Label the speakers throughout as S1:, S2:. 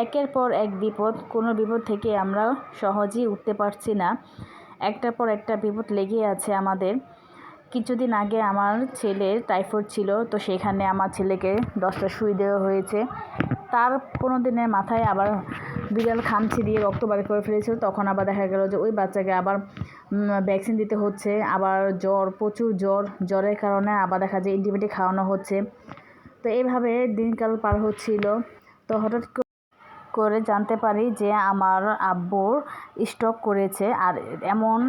S1: একের পর এক বিপদ, কোনো বিপদ থেকে আমরা সহজেই উঠতে পারছি না। একটার পর একটা বিপদ লেগেই আছে আমাদের। কিছুদিন আগে আমার ছেলের টাইফয়েড ছিল, তো সেখানে আমার ছেলেকে 10টা সুই দেওয়া হয়েছে। তার 15 দিনের মাথায় আবার বিড়াল খামচি দিয়ে রক্ত বার করে ফেলেছিল। তখন আবার দেখা গেল যে ওই বাচ্চাকে আবার ভ্যাকসিন দিতে হচ্ছে। আবার জ্বর, প্রচুর জ্বরের কারণে আবার দেখা যায় অ্যান্টিবায়োটিক খাওয়ানো হচ্ছে। তো এইভাবে দিনকাল পার হচ্ছিল। তো হঠাৎ করে জানতে পারি যে আমার আব্বুর স্ট্রোক করেছে। আর এমন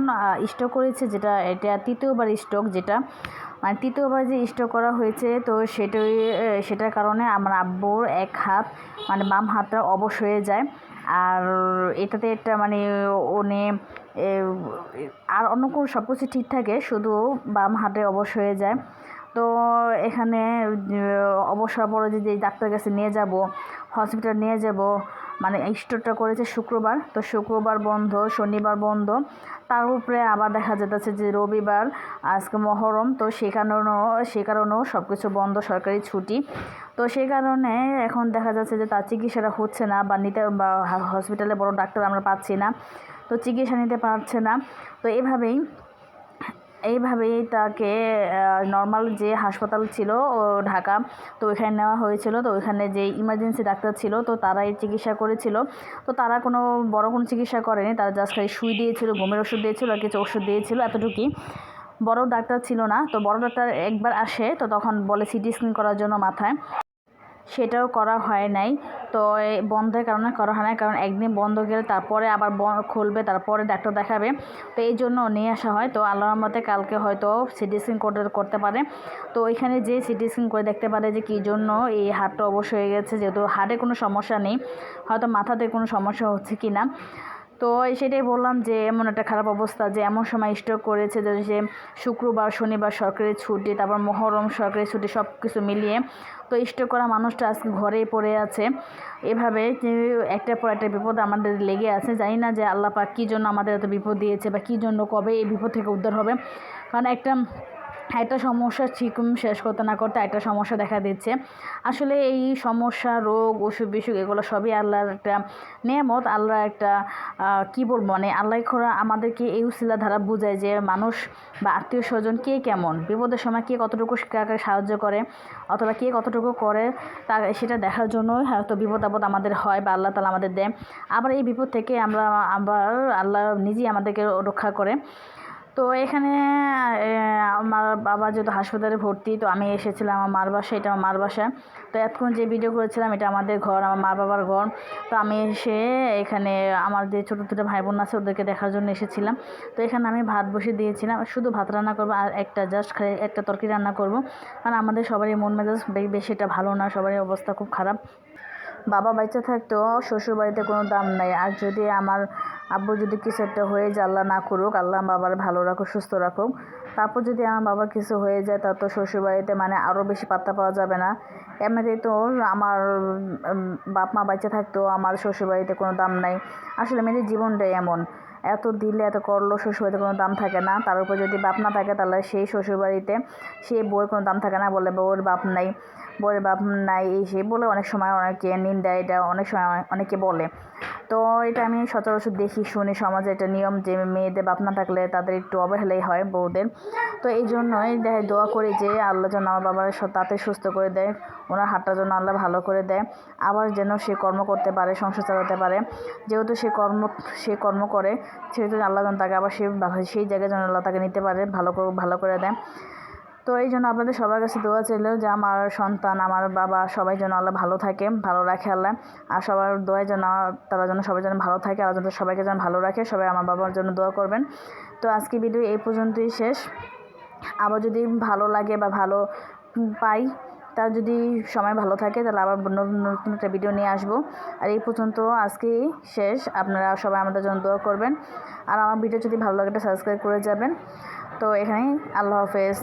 S1: স্ট্রোক করেছে যেটা এটা তৃতীয়বার স্ট্রোক, যেটা মানে তৃতীয়বার যে স্ট্রোক করা হয়েছে। তো সেটার কারণে আমার আব্বুর এক হাত মানে বাম হাতটা অবশ হয়ে যায়। আর এটাতে একটা মানে উনি আর অন্য কোনো সব কিছু ঠিক থাকে, শুধু বাম হাতে অবশ হয়ে যায়। তো এখানে অবসর পরে যে ডাক্তারের কাছে নিয়ে যাব, হসপিটাল নিয়ে যাব, মানে স্ট্রোকটা করেছে শুক্রবার। তো শুক্রবার বন্ধ, শনিবার বন্ধ, তার উপরে আবার দেখা যেতেছে যে রবিবার আজকে মহরম। তো সে কারণেও সব কিছু বন্ধ, সরকারি ছুটি। তো সেই কারণে এখন দেখা যাচ্ছে যে তার চিকিৎসাটা হচ্ছে না, বা হসপিটালে বড় ডাক্তার আমরা পাচ্ছি না, তো চিকিৎসা নিতে পারছে না। তো এইভাবেই তাকে নর্মাল যে হাসপাতাল ছিল ঢাকা, তো ওইখানে নেওয়া হয়েছিল। তো ওইখানে যে ইমার্জেন্সি ডাক্তার ছিল, তো তারাই চিকিৎসা করেছিল। তো তারা কোনো বড় কোনো চিকিৎসা করেনি, তারা জাস্ট খালি সুই দিয়েছিল, ঘুমের ওষুধ দিয়েছিল, আর কিছু ওষুধ দিয়েছিল, এতটুকুই। বড় ডাক্তার ছিল না। তো বড় ডাক্তার একবার আসে, তো তখন বলে সিটি স্ক্যান করার জন্য মাথায়, সেটাও করা হয় নাই। তো বন্ধের কারণে করা হয় না, কারণ একদিন বন্ধ গেলে তারপরে আবার খুলবে, তারপরে ডাক্তার দেখাবে। তো এই জন্য নিয়ে আসা হয়। তো আল্লাহর রহমতে কালকে হয়তো সিটি স্ক্যান করতে পারে। তো ওইখানে যে সিটি স্ক্যান করে দেখতে পারে যে কী জন্য এই হাড়টা অবশ হয়ে গেছে। যেহেতু হাড়ে কোনো সমস্যা নেই, হয়তো মাথাতে কোনো সমস্যা হচ্ছে কি না। তো সেটাই বললাম যে এমন একটা খারাপ অবস্থা, যে এমন সময় স্ট্রোক করেছে যে শুক্রবার, শনিবার সরকারি ছুটি, তারপর মহরম সরকারি ছুটি, সব কিছু মিলিয়ে তো স্ট্রোক করা মানুষটা আজকে ঘরেই পড়ে আছে। এভাবে একটার পর একটা বিপদ আমাদের লেগে আছে। জানি না যে আল্লাহ পাক কী জন্য আমাদের এত বিপদ দিয়েছে, বা কী জন্য, কবে এই বিপদ থেকে উদ্ধার হবে। কারণ একটা সমস্যা ঠিক শেষ করতে না করতে একটা সমস্যা দেখা দিচ্ছে। আসলে এই সমস্যা, রোগ, অসুখ বিসুখ এগুলো সবই আল্লাহর একটা নেয়ামত, আল্লাহর একটা কী বলবো, মানে আল্লাহ আমাদেরকে এই উসিলা ধারা বোঝায় যে মানুষ বা আত্মীয় স্বজন কে কেমন, বিপদের সময় কে কতটুকু কাকে সাহায্য করে, অথবা কে কতটুকু করে, তা সেটা দেখার জন্যই হয়তো বিপদ আপদ আমাদের হয়, বা আল্লাহ তাআলা আমাদের দেয়। আবার এই বিপদ থেকে আবার আল্লাহ নিজেই আমাদেরকে রক্ষা করে। তো এখানে আমার বাবা যেহেতু হাসপাতালে ভর্তি, তো আমি এসেছিলাম আমার মার বাসায়, এটা আমার মার বাসা। তো এতক্ষণ যে ভিডিও করেছিলাম এটা আমাদের ঘর, আমার মা বাবার ঘর। তো আমি এসে এখানে আমার যে ছোটো ছোটো ভাই বোন আছে ওদেরকে দেখার জন্য এসেছিলাম। তো এখানে আমি ভাত বসিয়ে দিয়েছিলাম, শুধু ভাত রান্না করবো, আর একটা তরকারি রান্না করবো। কারণ আমাদের সবারই মন মেজাজ বেশি এটা ভালো না, সবারই অবস্থা খুব খারাপ। বাবা বাচ্চা থাকতেও শ্বশুর বাড়িতে কোনো দাম নাই। আর যদি আমার আব্বু যদি কিছু একটা হয়ে যায়, আল্লাহ না করুক, আল্লাহ বাবার ভালো রাখুক, সুস্থ রাখুক, তারপর যদি আমার বাবার কিছু হয়ে যায়, তা তো শ্বশুর বাড়িতে মানে আরও বেশি পাত্তা পাওয়া যাবে না। এমনিতেই তো আমার বাপ মা বাচ্চা থাকতেও আমার শ্বশুর বাড়িতে কোনো দাম নাই। আসলে মেয়েদের জীবনটাই এমন, এত দিলে এত করলো শ্বশুরবাড়িতে কোনো দাম থাকে না। তার উপর যদি বাপ না থাকে, তাহলে সেই শ্বশুরবাড়িতে সেই বউয়ের কোনো দাম থাকে না, বলে বউয়ের বাপ নাই, বউয়ের বাপ নাই, এই সেই বলে অনেক সময় অনেকে নিন্দা, এটা অনেক সময় অনেকে বলে। তো এটা আমি সচরাচর দেখি শুনি, সমাজে এটা নিয়ম যে মেয়েদের বাপ না থাকলে তাদের একটু অবহেলাই হয় বউদের। তো এই জন্যই দোয়া করি যে আল্লাহ যেন আমার বাবার তাতে সুস্থ করে দেয়, ওনার হাতটা যেন আল্লাহ ভালো করে দেয়, আবার যেন সে কর্ম করতে পারে, সংসার চালাতে পারে। যেহেতু সে কর্ম করে, সেহেতু আল্লাহ যেন তাকে আবার সেই জায়গায় যেন আল্লাহ তাকে নিতে পারে, ভালো করে দেয়। তো এই জন্য আপনাদের সবার কাছে দোয়া চাইল যে আমার সন্তান, আমার বাবা সবাই যেন আল্লাহ ভালো থাকে, ভালো রাখে আল্লাহ। আর সবার দোয়ায় যেন তারা যেন সবাই যেন ভালো থাকে, আল্লাহ যেন সবাইকে যেন ভালো রাখে। সবাই আমার বাবার জন্য দোয়া করবেন। তো আজকে ভিডিও এই পর্যন্তই শেষ। আবার যদি ভালো লাগে বা ভালো পাই, তার যদি সময় ভালো থাকে, তাহলে আবার নতুন একটা ভিডিও নিয়ে আসবো। আর এই পর্যন্ত আজকেই শেষ। আপনারা সবাই আমাদের জন্য দোয়া করবেন। আর আমার ভিডিও যদি ভালো লাগে, সাবস্ক্রাইব করে যাবেন। তো এখানেই, আল্লাহ হাফেজ।